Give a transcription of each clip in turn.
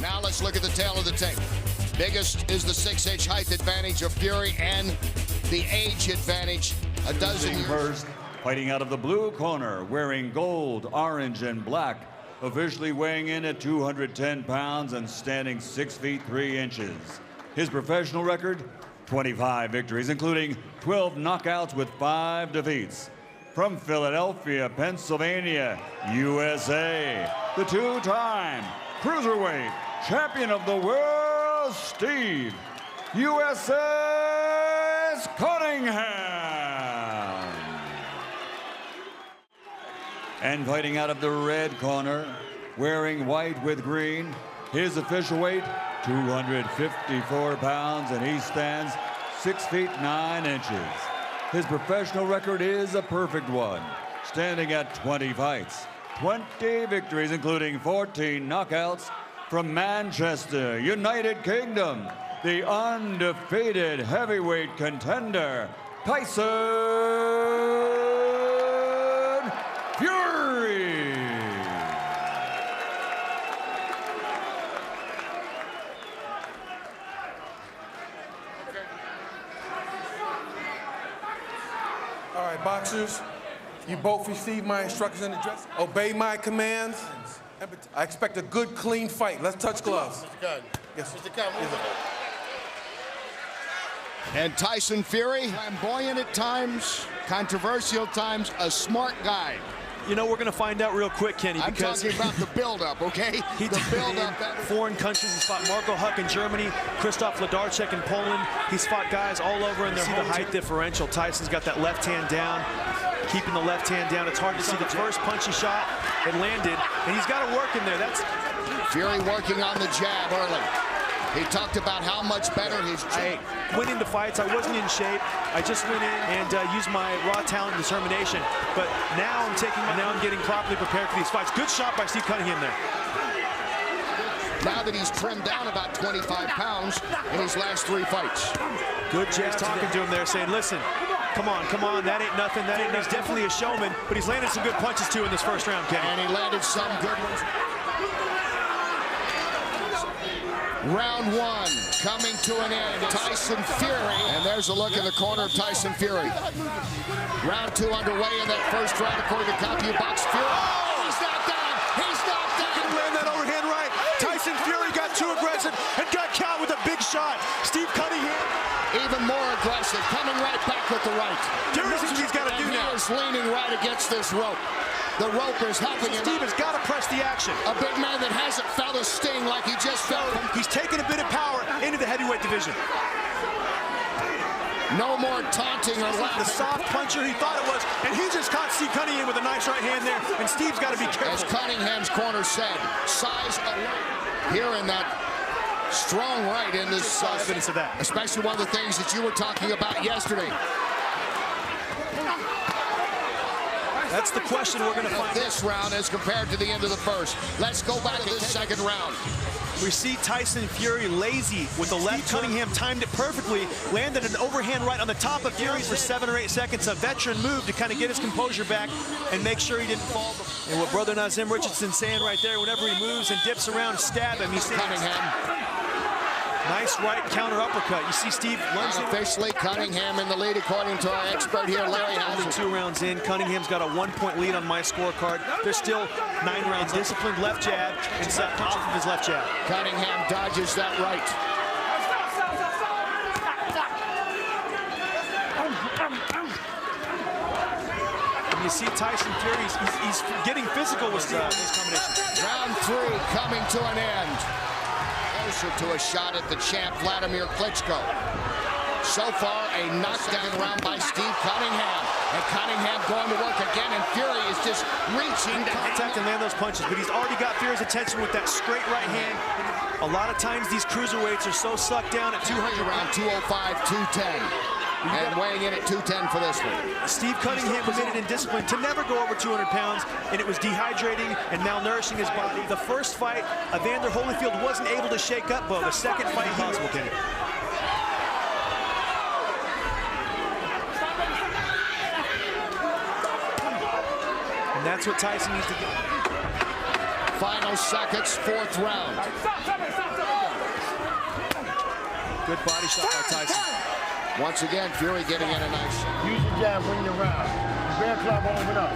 Now let's look at the tail of the tape. Biggest is the 6-inch height advantage of Fury and the age advantage. A dozen years. First, fighting out of the blue corner, wearing gold, orange, and black, officially weighing in at 210 pounds and standing 6 feet 3 inches. His professional record, 25 victories, including 12 knockouts with 5 defeats. From Philadelphia, Pennsylvania, USA, the two-time cruiserweight champion of the world, Steve USA's Cunningham. And fighting out of the red corner, wearing white with green, his official weight, 254 pounds, and he stands 6 feet 9 inches. His professional record is a perfect one, standing at 20 fights, 20 victories, including 14 knockouts. From Manchester, United Kingdom, the undefeated heavyweight contender, Tyson Fury. All right, boxers, you both received my instructions in the dress. Obey my commands. I expect a good, clean fight. Let's touch gloves. Mr. Gunn. Yes. Mr. Gunn, and Tyson Fury, flamboyant at times, controversial times, a smart guy. You know, we're going to find out real quick, Kenny, because I'm talking about the build-up, okay? He the build-up. Foreign countries. He's fought Marco Huck in Germany, Krzysztof Wlodarczyk in Poland. He's fought guys all over in their home. See the height differential. Tyson's got that left hand down, keeping the left hand down. It's hard to see the first punch he shot. It landed, and he's got to work in there. That's Fury working on the jab early. He talked about how much better his jab. I went into fights. I wasn't in shape. I just went in and used my raw talent and determination. But now I'm getting properly prepared for these fights. Good shot by Steve Cunningham there. Now that he's trimmed down about 25 pounds in his last 3 fights. Good jab talking to him there, saying, listen, come on, that ain't nothing. That ain't nothing. He's definitely a showman, but he's landed some good punches, too, in this first round, Kenny. And he landed some good ones. Round 1 coming to an end. Tyson Fury. And there's a look in the corner of Tyson Fury. Round 2 underway in that first round, according to CompuBox. Fury. Oh, he's knocked down. He's knocked down. He landed that overhand right. Tyson Fury got too aggressive and got caught with a big shot. Steve Cunningham. Even more aggressive, coming right back with the right. Here's what he's got to do now. He is leaning right against this rope. The rope is helping him. Steve has got to press the action. A big man that hasn't felt a sting like he just felt. He's taking a bit of power into the heavyweight division. No more taunting or laughing. The soft puncher he thought it was, and he just caught Steve Cunningham with a nice right hand there, and Steve's got to be careful. As Cunningham's corner said, size alone. Here in that strong right in this evidence of that. Especially one of the things that you were talking about yesterday. That's the question we're going to find this round as compared to the end of the first. Let's go back to this second round. We see Tyson Fury lazy with the left. Cunningham timed it perfectly, landed an overhand right on the top of Fury for 7 or 8 seconds. A veteran move to kind of get his composure back and make sure he didn't fall. And what brother Nazim Richardson's saying right there, whenever he moves and dips around, stab him. He's Cunningham. Nice right counter uppercut. You see Steve lunging. Officially, Cunningham in the lead, according to our expert here, Larry Housen. 2 rounds in. Cunningham's got a 1-point lead on my scorecard. There's still 9 rounds. Disciplined left jab and set off of his left jab. Cunningham dodges that right. And you see Tyson Fury, he's getting physical with Steve in this combination. Round 3 coming to an end. Closer to a shot at the champ, Vladimir Klitschko. So far, a knockdown round by Steve Cunningham. And Cunningham going to work again, and Fury is just reaching to contact and land those punches. But he's already got Fury's attention with that straight right hand. A lot of times, these cruiserweights are so sucked down at 200. Around 205, 210. And weighing in at 210 for this one. Steve Cunningham committed in discipline to never go over 200 pounds, and it was dehydrating and malnourishing his body. The first fight, Evander Holyfield wasn't able to shake up, Bo. The second fight, possible, Kenny. And that's what Tyson needs to do. final seconds, fourth round. Good body shot by Tyson. Once again, Fury getting in a nice shot. Use the jab when you're around. Bear club open up.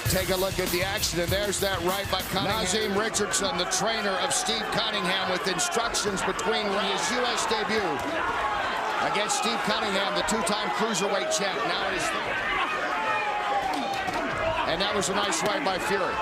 Take a look at the action, and there's that right by Cunningham. Nazim Richardson, the trainer of Steve Cunningham, with instructions between his U.S. debut against Steve Cunningham, the two-time cruiserweight champ. Now it is... And that was a nice right by Fury.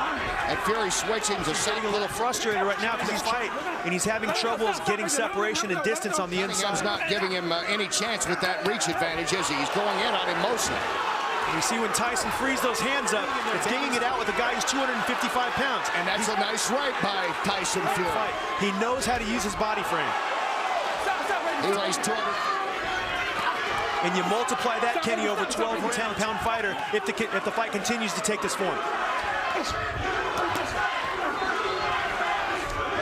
And Fury switching to getting a little frustrated right now because he's fight, and he's having troubles getting separation and distance on the inside. Cunningham's not giving him any chance with that reach advantage, is he? He's going in on him mostly. And you see when Tyson frees those hands up, it's dinging it out with a guy who's 255 pounds. And that's a nice right by Tyson Fury. He knows how to use his body frame. He weighs 200. And you multiply that, Kenny, over 12 and 10-pound fighter if the fight continues to take this form.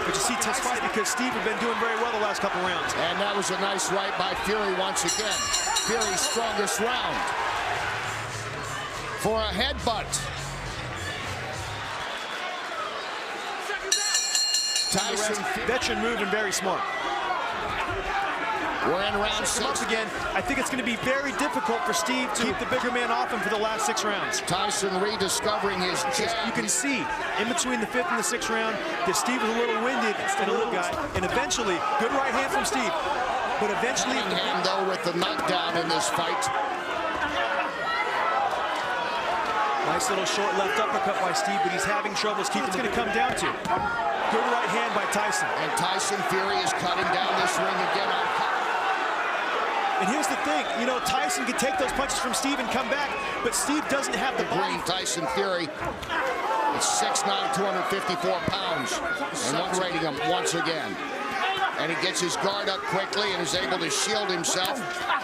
But you see tough fight because Steve had been doing very well the last couple rounds. And that was a nice right by Fury once again. Fury's strongest round. For a headbutt. Tyson. Veteran move and very smart. We're in round 6. Once again, I think it's going to be very difficult for Steve to keep the bigger man off him for the last 6 rounds. Tyson rediscovering his jab. You can see in between the 5th and the 6th round that Steve was a little winded and a little guy. And eventually, good right hand from Steve. But eventually, Cunningham, though, with the knockdown in this fight. Nice little short left uppercut by Steve, but he's having troubles keeping. It's going to come down to good right hand by Tyson. And Tyson Fury is cutting down this ring again on. And here's the thing, you know, Tyson can take those punches from Steve and come back, but Steve doesn't have the body. Tyson Fury, it's 6'9", 254 pounds, and one rating him once again. And he gets his guard up quickly and is able to shield himself.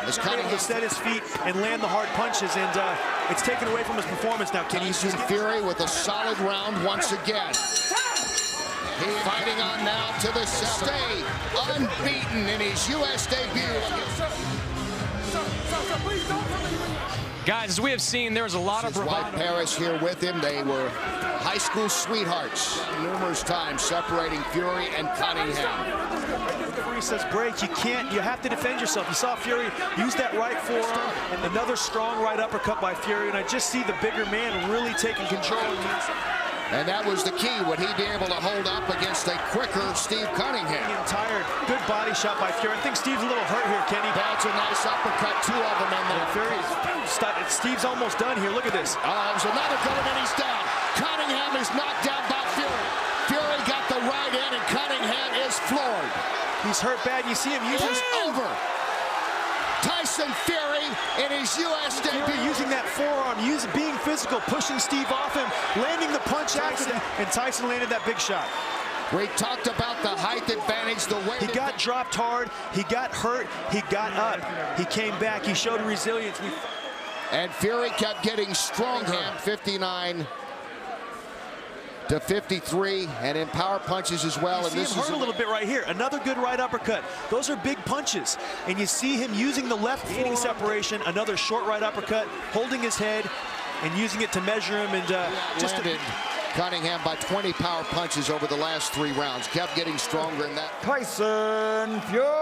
As Cunningham to set his feet and land the hard punches, and it's taken away from his performance now. Tyson Fury with a solid round once again. He's fighting on now to the stay unbeaten in his U.S. debut. Guys, as we have seen, there's a lot of bravado. White Paris here with him. They were high school sweethearts numerous times, separating Fury and Cunningham. Fury says break. You have to defend yourself. You saw Fury use that right forearm and another strong right uppercut by Fury, and I just see the bigger man really taking control. And that was the key. Would he be able to hold up against a quicker Steve Cunningham? Getting tired. Good body shot by Fury. I think Steve's a little hurt here, Kenny. That's a nice uppercut, 2 of them in there. Steve's almost done here. Look at this. There's another going, and he's down. Cunningham is knocked down by Fury. Fury got the right in, and Cunningham is floored. He's hurt bad. You see him using... It's over. Tyson Fury in his U.S. debut. Using that forearm, being physical, pushing Steve off him, landing the punch after that, and Tyson landed that big shot. We talked about the height advantage, the way he got dropped hard, he got hurt, he got up, he came back, he showed resilience. And Fury kept getting stronger. 59 to 53, and in power punches as well. You see him hurt a little bit right here. Another good right uppercut. Those are big punches. And you see him using the left gaining separation, another short right uppercut, holding his head and using it to measure him, and just landed Cunningham by 20 power punches over the last 3 rounds. Kept getting stronger in that. Tyson Fury.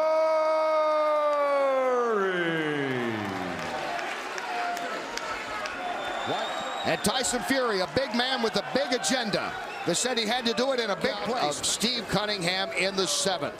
And Tyson Fury, a big man with a big agenda, that said he had to do it in a big place. Of Steve Cunningham in the 7th.